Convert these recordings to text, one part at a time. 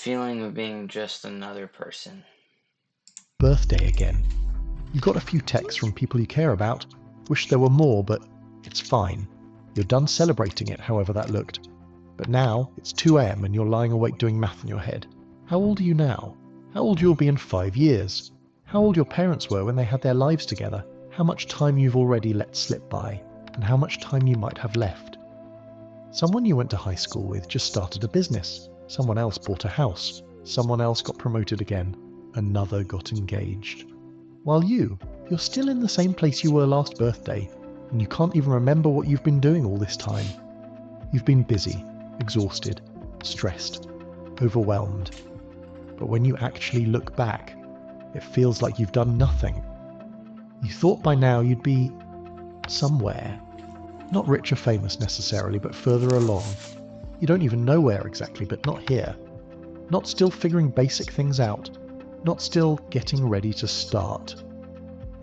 feeling of being just another person. Birthday again. You got a few texts from people you care about. Wish there were more, but it's fine. You're done celebrating it, however that looked. But now it's 2 a.m. and you're lying awake doing math in your head. How old are you now? How old you'll be in 5 years? How old your parents were when they had their lives together? How much time you've already let slip by? And how much time you might have left? Someone you went to high school with just started a business. Someone else bought a house. Someone else got promoted again. Another got engaged. While you're still in the same place you were last birthday, and you can't even remember what you've been doing all this time. You've been busy, exhausted, stressed, overwhelmed. But when you actually look back, it feels like you've done nothing. You thought by now you'd be somewhere. Not rich or famous necessarily, but further along. You don't even know where exactly, but not here. Not still figuring basic things out. Not still getting ready to start.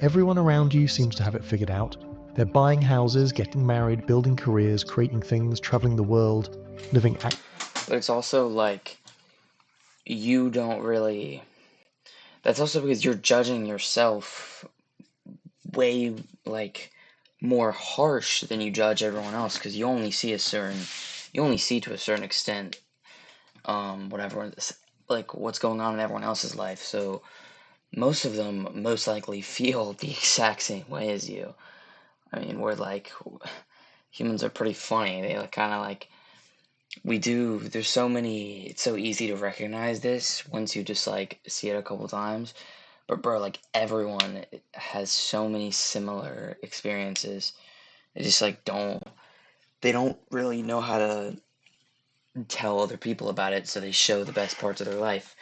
Everyone around you seems to have it figured out. They're buying houses, getting married, building careers, creating things, traveling the world, living But it's also like you don't really. That's also because you're judging yourself way like more harsh than you judge everyone else because you only see to a certain extent what everyone's like what's going on in everyone else's life. So most of them most likely feel the exact same way as you. I mean, we're like humans are pretty funny. They like kind of like we do. There's so many. It's so easy to recognize this once you just like see it a couple times. But bro, like everyone has so many similar experiences. They just like they don't really know how to tell other people about it, so they show the best parts of their life.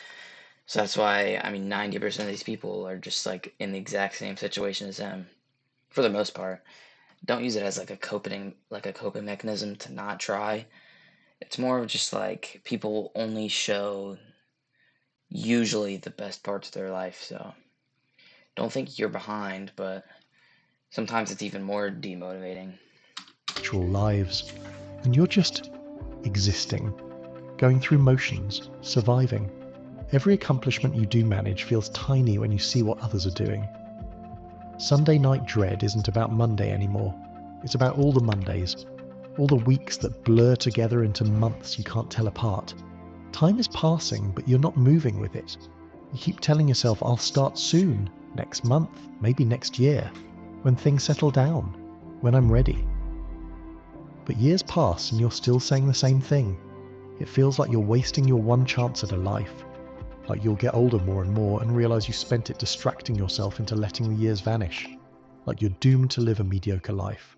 So that's why I mean 90% of these people are just like in the exact same situation as them for the most part. Don't use it as like a coping mechanism to not try. It's more of just like people only show usually the best parts of their life, so don't think you're behind, but sometimes it's even more demotivating. actual lives. And you're just existing, going through motions, surviving. Every accomplishment you do manage feels tiny when you see what others are doing. Sunday night dread isn't about Monday anymore. It's about all the Mondays, all the weeks that blur together into months you can't tell apart. Time is passing, but you're not moving with it. You keep telling yourself, I'll start soon, next month, maybe next year, when things settle down, when I'm ready. But years pass and you're still saying the same thing. It feels like you're wasting your one chance at a life. Like you'll get older more and more and realize you spent it distracting yourself into letting the years vanish. Like you're doomed to live a mediocre life.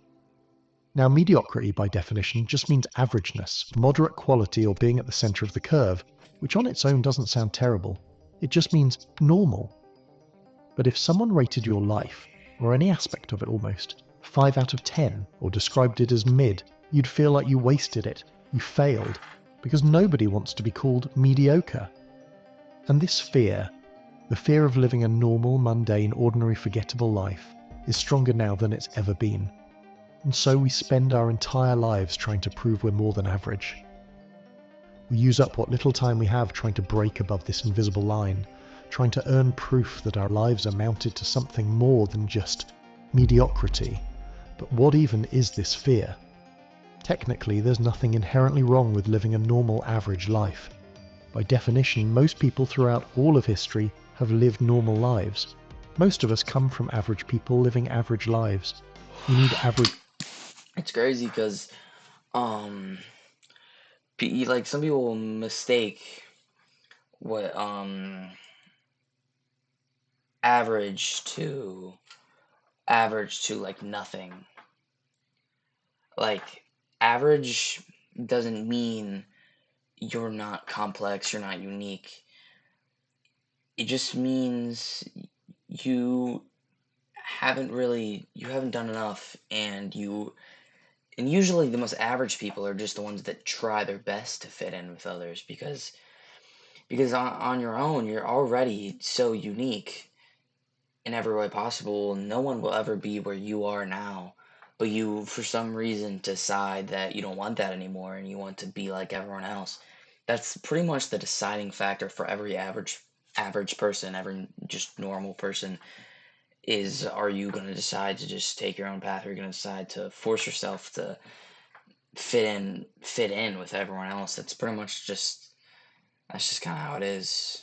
Now, mediocrity by definition just means averageness, moderate quality, or being at the center of the curve, which on its own doesn't sound terrible. It just means normal. But if someone rated your life, or any aspect of it almost, 5 out of 10, or described it as mid, you'd feel like you wasted it, you failed, because nobody wants to be called mediocre. And this fear, the fear of living a normal, mundane, ordinary, forgettable life, is stronger now than it's ever been. And so we spend our entire lives trying to prove we're more than average. We use up what little time we have trying to break above this invisible line, trying to earn proof that our lives amounted to something more than just mediocrity. But what even is this fear? Technically, there's nothing inherently wrong with living a normal, average life. By definition, most people throughout all of history have lived normal lives. Most of us come from average people living average lives. We need average. It's crazy because um like some people will mistake what average to like nothing. Like average doesn't mean you're not complex, you're not unique. It just means you you haven't done enough, and usually the most average people are just the ones that try their best to fit in with others because on your own you're already so unique in every way possible. No one will ever be where you are now, but you for some reason decide that you don't want that anymore and you want to be like everyone else. that's pretty much the deciding factor for every average person, every just normal person, is are you going to decide to just take your own path, or are you going to decide to force yourself to fit in with everyone else? That's pretty much just that's just kind of how it is.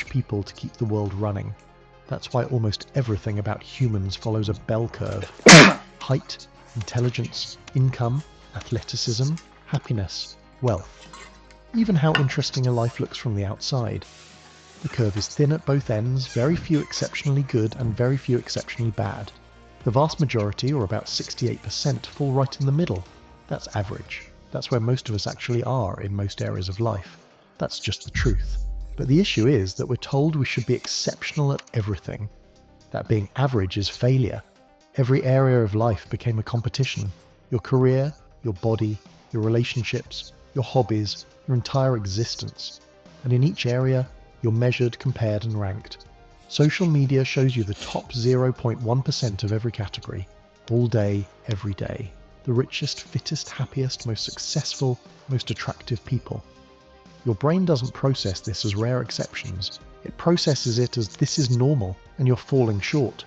People to keep the world running. That's why almost everything about humans follows a bell curve. Height, intelligence, income, athleticism, happiness, wealth. Even how interesting a life looks from the outside. The curve is thin at both ends, very few exceptionally good and very few exceptionally bad. The vast majority, or about 68%, fall right in the middle. That's average. That's where most of us actually are in most areas of life. That's just the truth. But the issue is that we're told we should be exceptional at everything. That being average is failure. Every area of life became a competition. Your career, your body, your relationships, your hobbies, your entire existence. And in each area, you're measured, compared, and ranked. Social media shows you the top 0.1% of every category, all day, every day. The richest, fittest, happiest, most successful, most attractive people. Your brain doesn't process this as rare exceptions. It processes it as this is normal and you're falling short.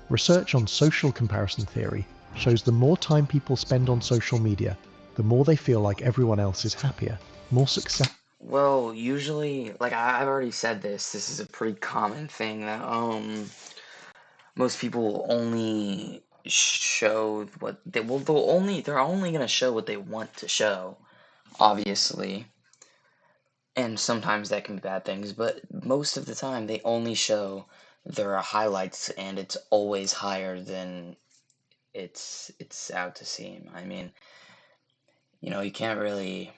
Research on social comparison theory shows the more time people spend on social media, the more they feel like everyone else is happier, more successful. Well, usually, like I've already said this. This is a pretty common thing that most people only show what they well they're only gonna show what they want to show, obviously, and sometimes that can be bad things, but most of the time they only show their highlights, and it's always higher than it's out to seem. I mean, you can't really.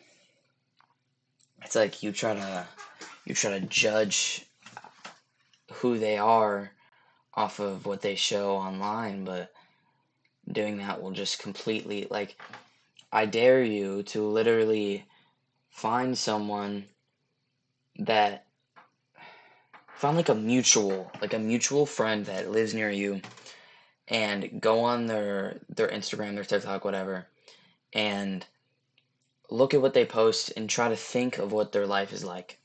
It's like you try to judge who they are off of what they show online, but doing that will just completely, like, I dare you to literally find someone that find like a mutual friend that lives near you, and go on their Instagram, their TikTok, whatever, and look at what they post and try to think of what their life is like.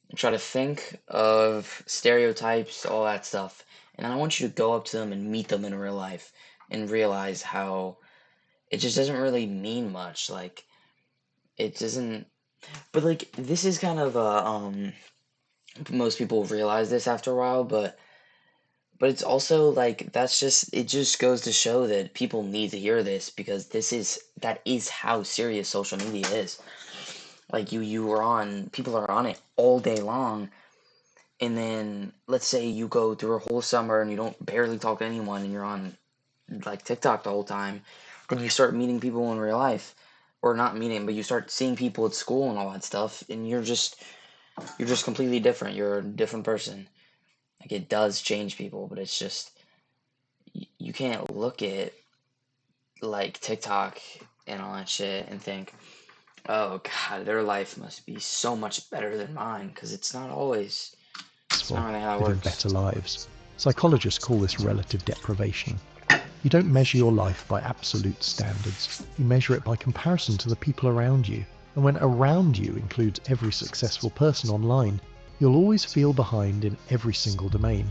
And try to think of stereotypes, all that stuff. And then I want you to go up to them and meet them in real life and realize how it just doesn't really mean much. Like, it doesn't. But like, this is kind of most people realize this after a while, but it's also like it just goes to show that people need to hear this, because that is how serious social media is. Like, people are on it all day long, and then let's say you go through a whole summer and you don't barely talk to anyone, and you're on like TikTok the whole time. Then you start meeting people in real life, or not meeting, but you start seeing people at school and all that stuff, and you're just completely different. You're a different person. Like, it does change people, but it's just you can't look at like TikTok and all that shit and think, oh god, their life must be so much better than mine, because it's not always. It's not really how it Living works. better lives. Psychologists call this relative deprivation. You don't measure your life by absolute standards. You measure it by comparison to the people around you. And when around you includes every successful person online, you'll always feel behind in every single domain.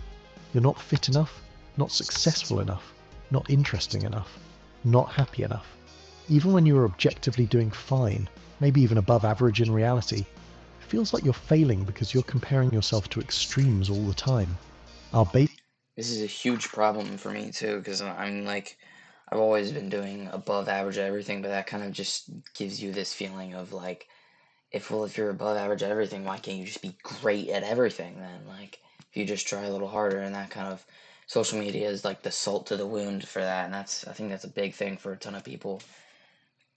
You're not fit enough, not successful enough, not interesting enough, not happy enough. Even when you are objectively doing fine, maybe even above average in reality, it feels like you're failing because you're comparing yourself to extremes all the time. Our This is a huge problem for me too, because I'm like, I've always been doing above average at everything, but that kind of just gives you this feeling of like, if you're above average at everything, why can't you just be great at everything then? Like, if you just try a little harder, and that kind of social media is like the salt to the wound for that, and I think that's a big thing for a ton of people.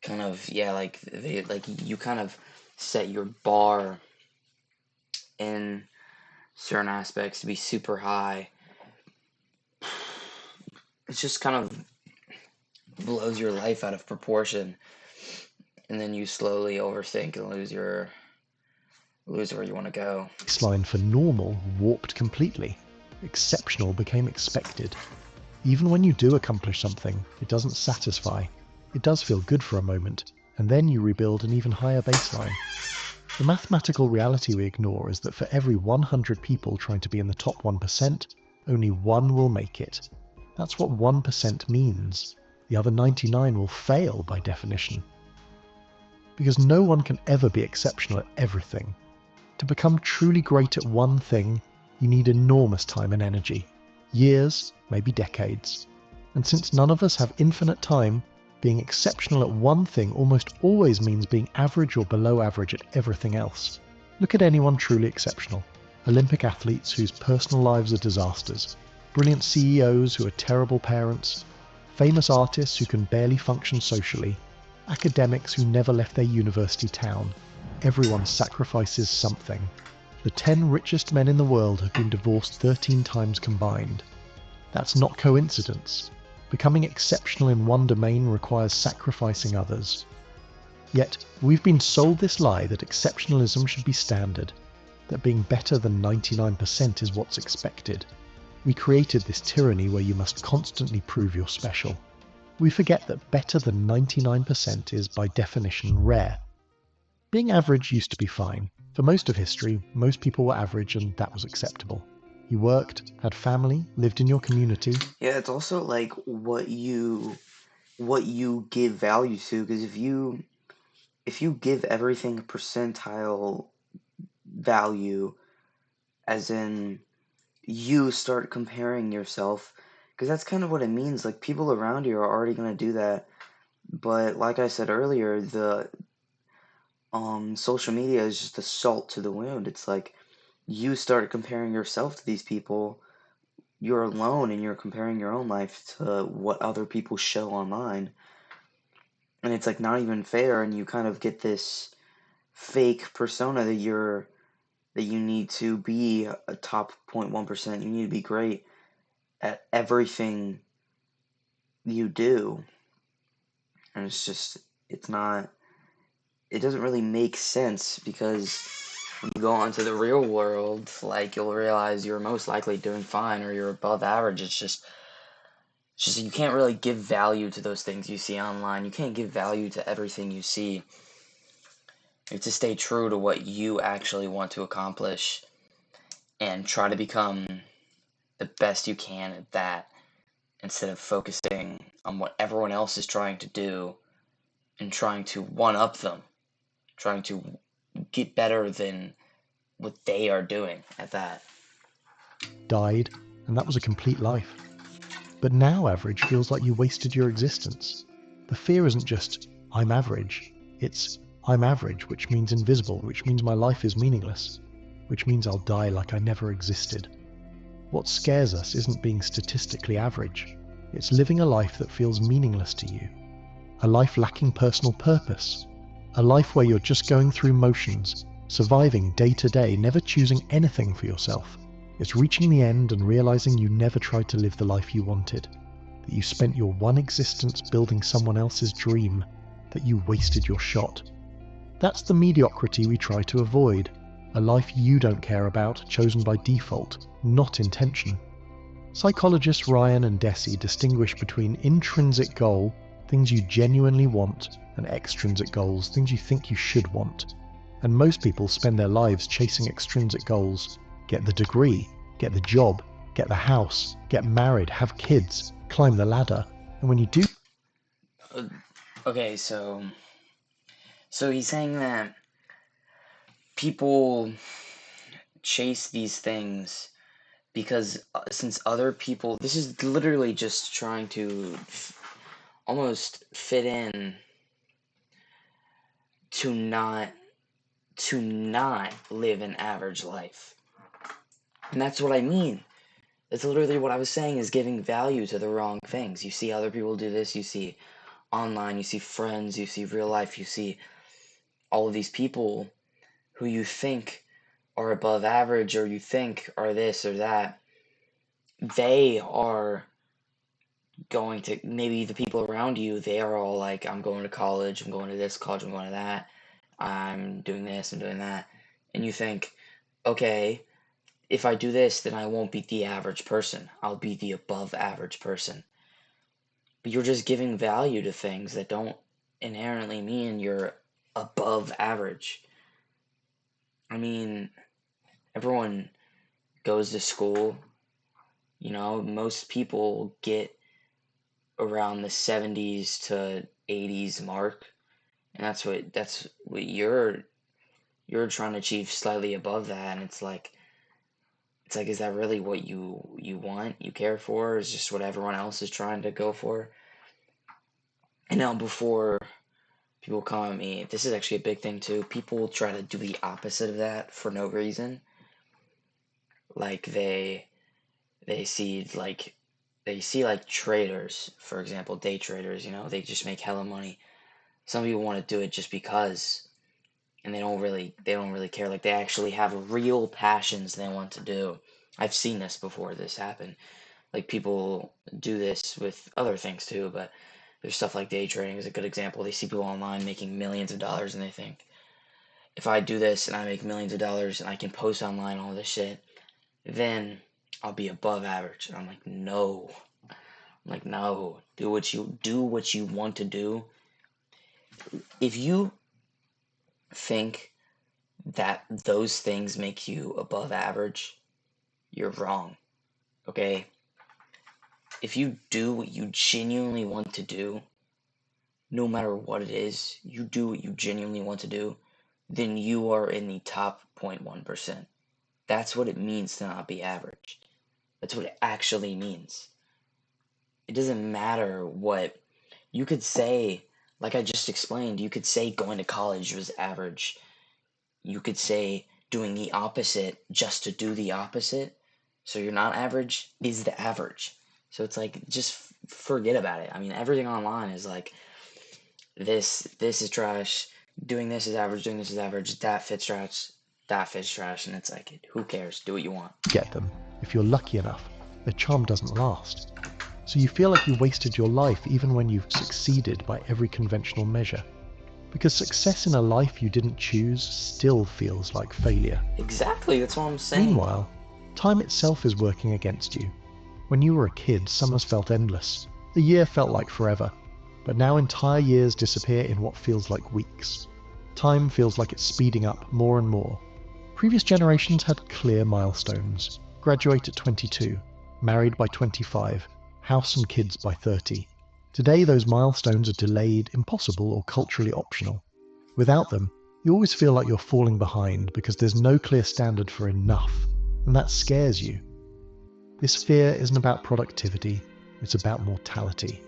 Kind of, yeah, like you kind of set your bar in certain aspects to be super high. It just kind of blows your life out of proportion, and then you slowly overthink and lose where you want to go. baseline for normal warped completely. Exceptional became expected. Even when you do accomplish something, it doesn't satisfy. It does feel good for a moment, and then you rebuild an even higher baseline. The mathematical reality we ignore is that for every 100 people trying to be in the top 1%, only one will make it. That's what 1% means. The other 99 will fail by definition. Because no one can ever be exceptional at everything. To become truly great at one thing, you need enormous time and energy. Years, maybe decades. And since none of us have infinite time, being exceptional at one thing almost always means being average or below average at everything else. Look at anyone truly exceptional. Olympic athletes whose personal lives are disasters. Brilliant CEOs who are terrible parents. Famous artists who can barely function socially. Academics who never left their university town. Everyone sacrifices something. The 10 richest men in the world have been divorced 13 times combined. That's not coincidence. Becoming exceptional in one domain requires sacrificing others. Yet, we've been sold this lie that exceptionalism should be standard, that being better than 99% is what's expected. We created this tyranny where you must constantly prove you're special. We forget that better than 99% is, by definition, rare. Being average used to be fine. For most of history, most people were average and that was acceptable. You worked, had family, lived in your community. Yeah, it's also like what you give value to, because if you give everything a percentile value, as in you start comparing yourself, because that's kind of what it means. Like, people around you are already going to do that, but like I said earlier, the social media is just a salt to the wound. It's like you start comparing yourself to these people, you're alone and you're comparing your own life to what other people show online, and it's like not even fair, and you kind of get this fake persona that you need to be a top 0.1%. You need to be great at everything you do, and it's not, it doesn't really make sense, because when you go onto the real world, like, you'll realize you're most likely doing fine or you're above average. It's just you can't really give value to those things you see online. You can't give value to everything you see. You have to stay true to what you actually want to accomplish and try to become the best you can at that, instead of focusing on what everyone else is trying to do and trying to one up them, trying to get better than what they are doing at that. Died, and that was a complete life. But now average feels like you wasted your existence. The fear isn't just, I'm average. It's, I'm average, which means invisible, which means my life is meaningless, which means I'll die like I never existed. What scares us isn't being statistically average. It's living a life that feels meaningless to you. A life lacking personal purpose. A life where you're just going through motions, surviving day to day, never choosing anything for yourself. It's reaching the end and realizing you never tried to live the life you wanted, that you spent your one existence building someone else's dream, that you wasted your shot. That's the mediocrity we try to avoid, a life you don't care about, chosen by default, not intention. Psychologists Ryan and Deci distinguish between intrinsic goal, things you genuinely want, and extrinsic goals, things you think you should want. And most people spend their lives chasing extrinsic goals. Get the degree, get the job, get the house, get married, have kids, climb the ladder. And when you do... Okay, so he's saying that people chase these things because since other people, this is literally just trying to almost fit in to not live an average life. And that's what I mean. That's literally what I was saying, is giving value to the wrong things. You see other people do this, you see online, you see friends, you see real life, you see all of these people who you think are above average or you think are this or that. They are going to, maybe the people around you, they are all like, I'm going to college, I'm going to this college, I'm going to that, I'm doing this, I'm doing that. And you think, okay, if I do this, then I won't be the average person. I'll be the above average person. But you're just giving value to things that don't inherently mean you're above average. I mean, everyone goes to school, most people get around the 70s to 80s mark, and that's what you're trying to achieve, slightly above that. And it's like, is that really what you want, you care for? Is just what everyone else is trying to go for? And now, before people come at me, this is actually a big thing too. People try to do the opposite of that for no reason. Like they see like traders, for example, day traders, they just make hella money. Some people want to do it just because, and they don't really care. Like, they actually have real passions they want to do. I've seen this before, this happen. Like, people do this with other things too, but there's stuff like day trading is a good example. They see people online making millions of dollars, and they think, if I do this and I make millions of dollars and I can post online all this shit, then I'll be above average. And I'm like, no. No. Do what you want to do. If you think that those things make you above average, you're wrong. Okay? If you do what you genuinely want to do, no matter what it is, you do what you genuinely want to do, then you are in the top 0.1%. That's what it means to not be average. That's what it actually means. It doesn't matter what you could say. Like I just explained, you could say going to college was average. You could say doing the opposite just to do the opposite, so you're not average, is the average. So it's like, just forget about it. I mean, everything online is like, this is trash, doing this is average, that fits trash, and it's like, who cares? Do what you want. Get them. If you're lucky enough, their charm doesn't last. So you feel like you wasted your life even when you've succeeded by every conventional measure. Because success in a life you didn't choose still feels like failure. Exactly, that's what I'm saying. Meanwhile, time itself is working against you. When you were a kid, summers felt endless. A year felt like forever. But now entire years disappear in what feels like weeks. Time feels like it's speeding up more and more. Previous generations had clear milestones. Graduate at 22, married by 25, house and kids by 30. Today those milestones are delayed, impossible, or culturally optional. Without them, you always feel like you're falling behind because there's no clear standard for enough, and that scares you. This fear isn't about productivity, it's about mortality.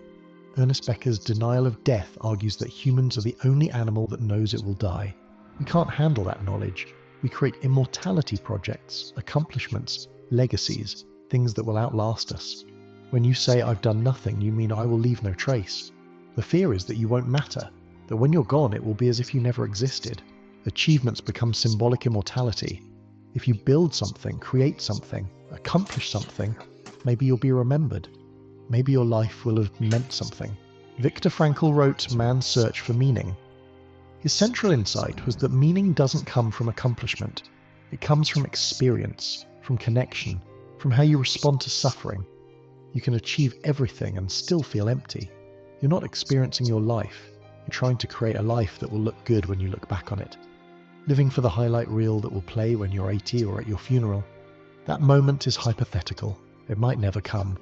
Ernest Becker's Denial of Death argues that humans are the only animal that knows it will die. We can't handle that knowledge. We create immortality projects, accomplishments, legacies, things that will outlast us. When you say I've done nothing, you mean I will leave no trace. The fear is that you won't matter, that when you're gone it will be as if you never existed. Achievements become symbolic immortality. If you build something, create something, accomplish something, maybe you'll be remembered. Maybe your life will have meant something. Viktor Frankl wrote Man's Search for Meaning. His central insight was that meaning doesn't come from accomplishment. It comes from experience, from connection, from how you respond to suffering. You can achieve everything and still feel empty. You're not experiencing your life. You're trying to create a life that will look good when you look back on it. Living for the highlight reel that will play when you're 80 or at your funeral. That moment is hypothetical. It might never come.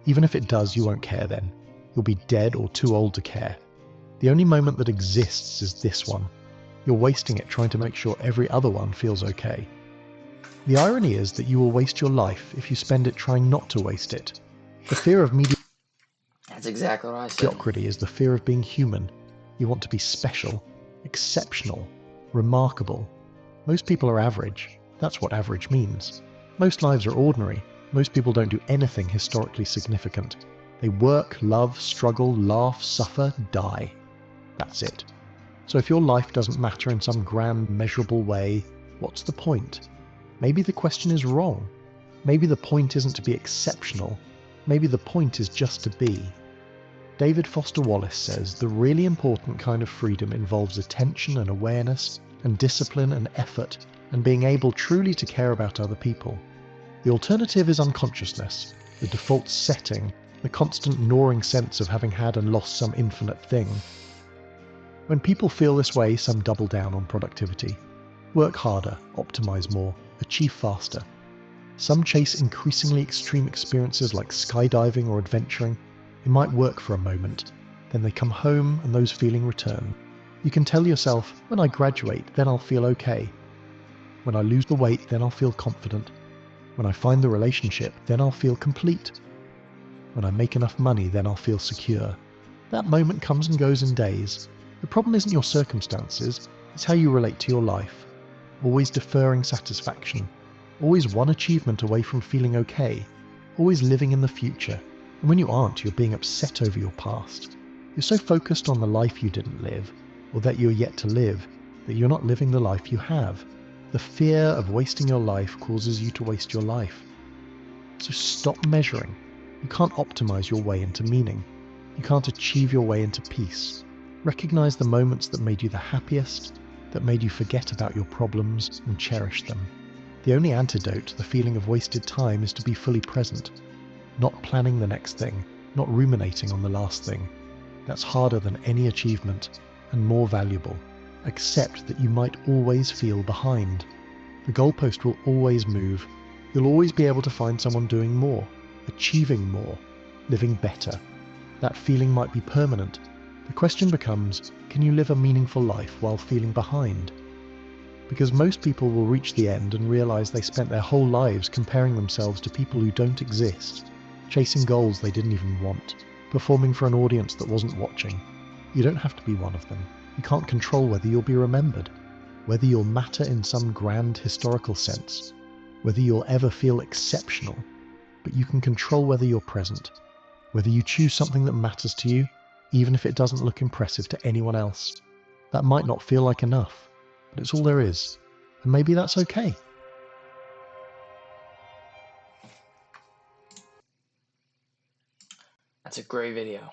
Even if it does, you won't care then. You'll be dead or too old to care. The only moment that exists is this one. You're wasting it trying to make sure every other one feels okay. The irony is that you will waste your life if you spend it trying not to waste it. The fear of That's exactly what I said. mediocrity is the fear of being human. You want to be special, exceptional, remarkable. Most people are average. That's what average means. Most lives are ordinary. Most people don't do anything historically significant. They work, love, struggle, laugh, suffer, die. That's it. So if your life doesn't matter in some grand, measurable way, what's the point? Maybe the question is wrong. Maybe the point isn't to be exceptional. Maybe the point is just to be. David Foster Wallace says the really important kind of freedom involves attention and awareness and discipline and effort and being able truly to care about other people. The alternative is unconsciousness, the default setting, the constant gnawing sense of having had and lost some infinite thing. When people feel this way, some double down on productivity. Work harder, optimize more, achieve faster. Some chase increasingly extreme experiences like skydiving or adventuring. It might work for a moment. Then they come home and those feelings return. You can tell yourself, when I graduate, then I'll feel okay. When I lose the weight, then I'll feel confident. When I find the relationship, then I'll feel complete. When I make enough money, then I'll feel secure. That moment comes and goes in days. The problem isn't your circumstances, it's how you relate to your life. Always deferring satisfaction. Always one achievement away from feeling okay. Always living in the future. And when you aren't, you're being upset over your past. You're so focused on the life you didn't live, or that you're yet to live, that you're not living the life you have. The fear of wasting your life causes you to waste your life. So stop measuring. You can't optimize your way into meaning. You can't achieve your way into peace. Recognize the moments that made you the happiest, that made you forget about your problems and cherish them. The only antidote to the feeling of wasted time is to be fully present, not planning the next thing, not ruminating on the last thing. That's harder than any achievement and more valuable. Accept that you might always feel behind. The goalpost will always move. You'll always be able to find someone doing more, achieving more, living better. That feeling might be permanent. The question becomes, can you live a meaningful life while feeling behind? Because most people will reach the end and realize they spent their whole lives comparing themselves to people who don't exist, chasing goals they didn't even want, performing for an audience that wasn't watching. You don't have to be one of them. You can't control whether you'll be remembered, whether you'll matter in some grand historical sense, whether you'll ever feel exceptional, but you can control whether you're present, whether you choose something that matters to you, even if it doesn't look impressive to anyone else. That might not feel like enough, but it's all there is, and maybe that's okay. That's a great video.